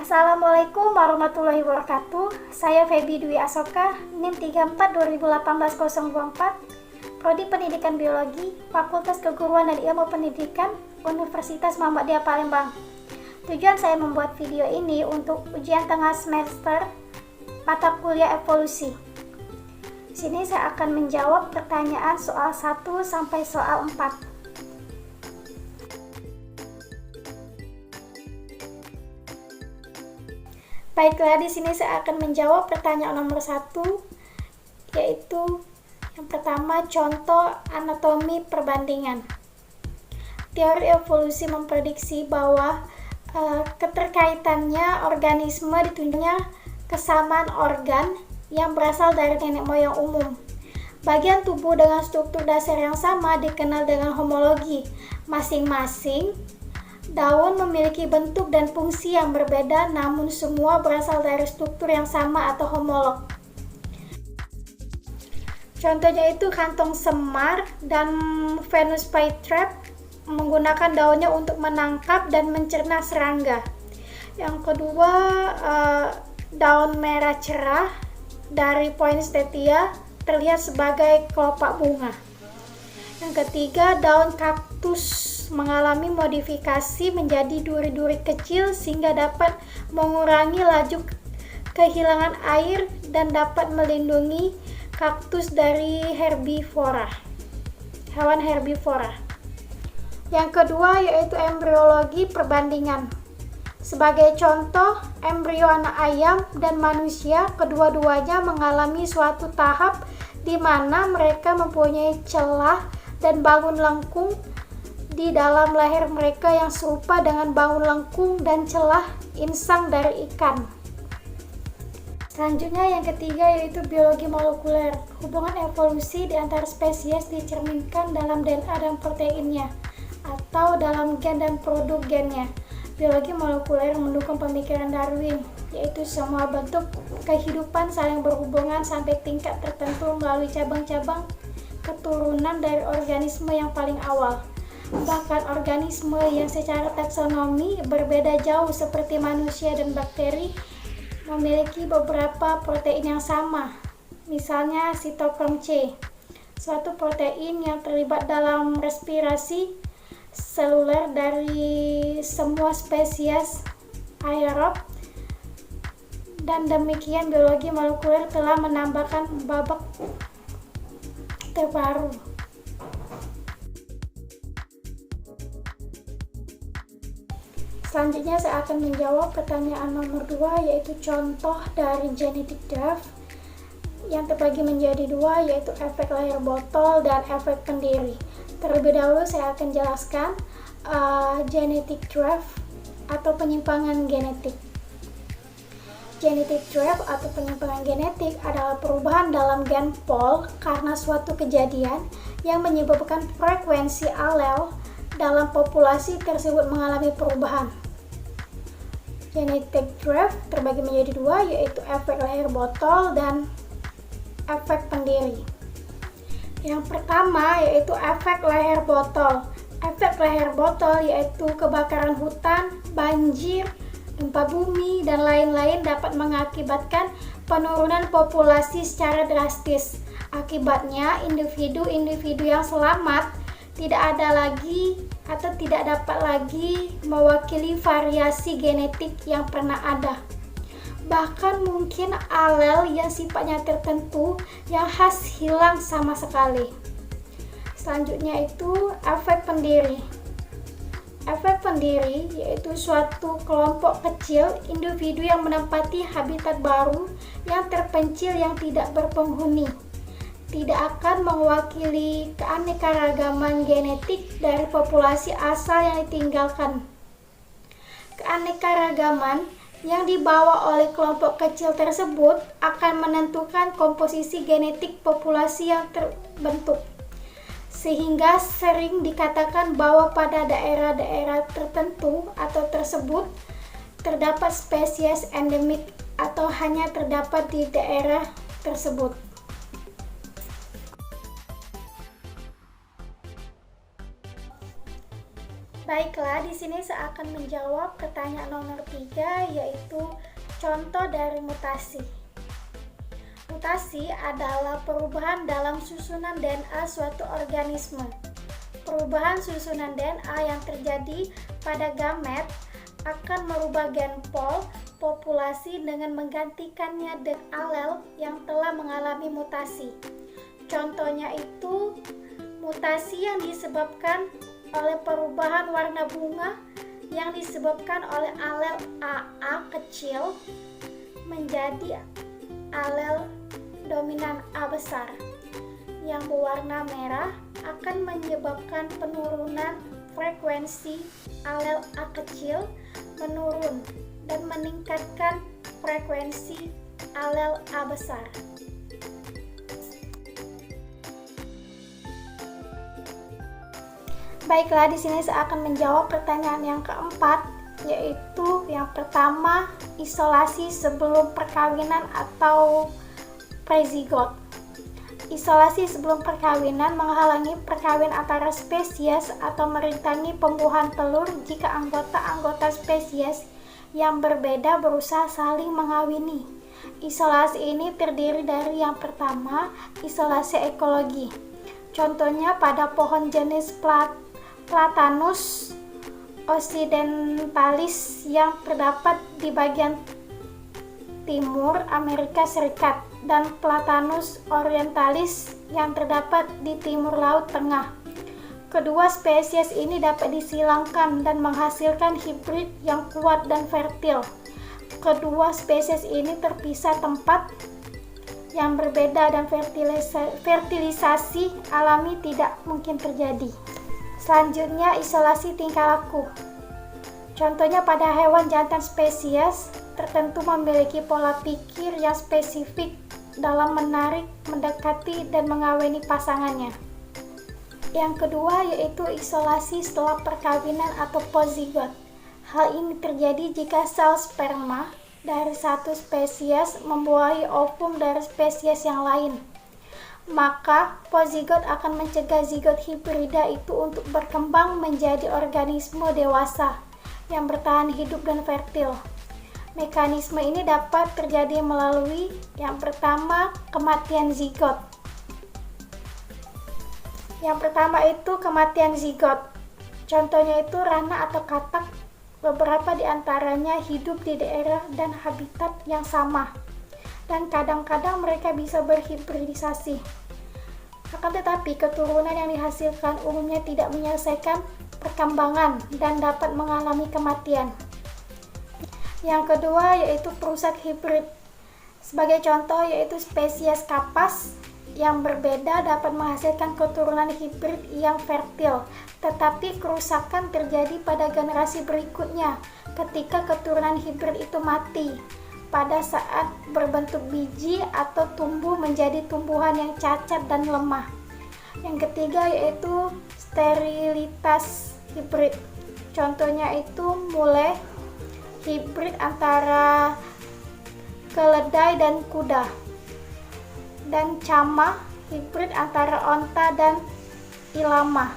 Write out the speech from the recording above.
Assalamualaikum warahmatullahi wabarakatuh. Saya Feby Dwi Asoka, NIM 34 2018 024, Prodi Pendidikan Biologi, Fakultas Keguruan dan Ilmu Pendidikan, Universitas Muhammadiyah Palembang. Tujuan saya membuat video ini untuk ujian tengah semester mata kuliah evolusi. Di sini saya akan menjawab pertanyaan soal 1 sampai soal 4. Baiklah, di sini saya akan menjawab pertanyaan nomor 1, yaitu yang pertama, contoh anatomi perbandingan. Teori evolusi memprediksi bahwa keterkaitannya organisme ditunjuknya kesamaan organ yang berasal dari nenek moyang umum. Bagian tubuh dengan struktur dasar yang sama dikenal dengan homologi. Masing-masing daun memiliki bentuk dan fungsi yang berbeda, namun semua berasal dari struktur yang sama atau homolog. Contohnya itu kantong semar dan Venus flytrap menggunakan daunnya untuk menangkap dan mencerna serangga. Yang kedua, daun merah cerah dari Poinsettia terlihat sebagai kelopak bunga. Yang ketiga, daun kaktus mengalami modifikasi menjadi duri-duri kecil sehingga dapat mengurangi laju kehilangan air dan dapat melindungi kaktus dari herbivora, hewan herbivora. Yang kedua yaitu embriologi perbandingan. Sebagai contoh, embrio anak ayam dan manusia kedua-duanya mengalami suatu tahap di mana mereka mempunyai celah dan bangun lengkung di dalam leher mereka yang serupa dengan bangun lengkung dan celah insang dari ikan. Selanjutnya yang ketiga yaitu biologi molekuler. Hubungan evolusi di antara spesies dicerminkan dalam DNA dan proteinnya atau dalam gen dan produk gennya. Biologi molekuler mendukung pemikiran Darwin, yaitu semua bentuk kehidupan saling berhubungan sampai tingkat tertentu melalui cabang-cabang keturunan dari organisme yang paling awal. Bahkan organisme yang secara taksonomi berbeda jauh seperti manusia dan bakteri memiliki beberapa protein yang sama. Misalnya sitokrom C, suatu protein yang terlibat dalam respirasi seluler dari semua spesies aerob. Dan demikian biologi molekuler telah menambahkan babak terbaru. Selanjutnya saya akan menjawab pertanyaan nomor 2, yaitu contoh dari genetic draft yang terbagi menjadi 2, yaitu efek layar botol dan efek pendiri. Terlebih dahulu saya akan jelaskan genetic draft atau penyimpangan genetik. Genetic draft atau penyimpangan genetik adalah perubahan dalam gen pol karena suatu kejadian yang menyebabkan frekuensi alel dalam populasi tersebut mengalami perubahan. Genetic draft terbagi menjadi 2, yaitu efek layar botol dan efek pendiri. Yang pertama yaitu efek layar botol. Efek layar botol yaitu kebakaran hutan, banjir, gempa bumi, dan lain-lain dapat mengakibatkan penurunan populasi secara drastis. Akibatnya, individu-individu yang selamat tidak ada lagi atau tidak dapat lagi mewakili variasi genetik yang pernah ada. Bahkan mungkin alel yang sifatnya tertentu yang khas hilang sama sekali. Selanjutnya itu efek pendiri. Efek pendiri yaitu suatu kelompok kecil individu yang menempati habitat baru yang terpencil yang tidak berpenghuni. Tidak akan mewakili keanekaragaman genetik dari populasi asal yang ditinggalkan. Keanekaragaman yang dibawa oleh kelompok kecil tersebut akan menentukan komposisi genetik populasi yang terbentuk. Sehingga sering dikatakan bahwa pada daerah-daerah tertentu atau tersebut terdapat spesies endemik atau hanya terdapat di daerah tersebut. Baiklah, di sini saya akan menjawab pertanyaan nomor 3, yaitu contoh dari mutasi. Mutasi adalah perubahan dalam susunan DNA suatu organisme. Perubahan susunan DNA yang terjadi pada gamet akan merubah gen populasi dengan menggantikannya dengan alel yang telah mengalami mutasi. Contohnya itu mutasi yang disebabkan oleh perubahan warna bunga yang disebabkan oleh alel AA kecil menjadi alel dominan A besar yang berwarna merah akan menyebabkan penurunan frekuensi alel A kecil menurun dan meningkatkan frekuensi alel A besar. Baiklah, di sini saya akan menjawab pertanyaan yang keempat, yaitu yang pertama, isolasi sebelum perkawinan atau prezigot. Isolasi sebelum perkawinan menghalangi perkawinan antara spesies atau merintangi pembuahan telur jika anggota-anggota spesies yang berbeda berusaha saling mengawini. Isolasi ini terdiri dari yang pertama, isolasi ekologi. Contohnya pada pohon jenis Platanus occidentalis yang terdapat di bagian timur Amerika Serikat dan Platanus orientalis yang terdapat di timur Laut Tengah. Kedua spesies ini dapat disilangkan dan menghasilkan hibrid yang kuat dan fertil. Kedua spesies ini terpisah tempat yang berbeda dan fertilisasi alami tidak mungkin terjadi. Selanjutnya, isolasi tingkah laku. Contohnya pada hewan jantan spesies tertentu memiliki pola pikir yang spesifik dalam menarik, mendekati, dan mengawini pasangannya. Yang kedua yaitu isolasi setelah perkawinan atau pozigot. Hal ini terjadi jika sel sperma dari satu spesies membuahi ovum dari spesies yang lain. Maka pozigot akan mencegah zigot hibrida itu untuk berkembang menjadi organisme dewasa yang bertahan hidup dan fertil. Mekanisme ini dapat terjadi melalui yang pertama, kematian zigot. Yang pertama itu kematian zigot. Contohnya itu rana atau katak. Beberapa di antaranya hidup di daerah dan habitat yang sama. Dan kadang-kadang mereka bisa berhibridisasi. Akan tetapi keturunan yang dihasilkan umumnya tidak menyelesaikan perkembangan dan dapat mengalami kematian. Yang kedua yaitu perusak hibrid. Sebagai contoh yaitu spesies kapas yang berbeda dapat menghasilkan keturunan hibrid yang fertil, tetapi kerusakan terjadi pada generasi berikutnya ketika keturunan hibrid itu mati pada saat berbentuk biji atau tumbuh menjadi tumbuhan yang cacat dan lemah. Yang ketiga yaitu sterilitas hibrid. Contohnya itu mulai hibrid antara keledai dan kuda, dan cama hibrid antara onta dan ilama.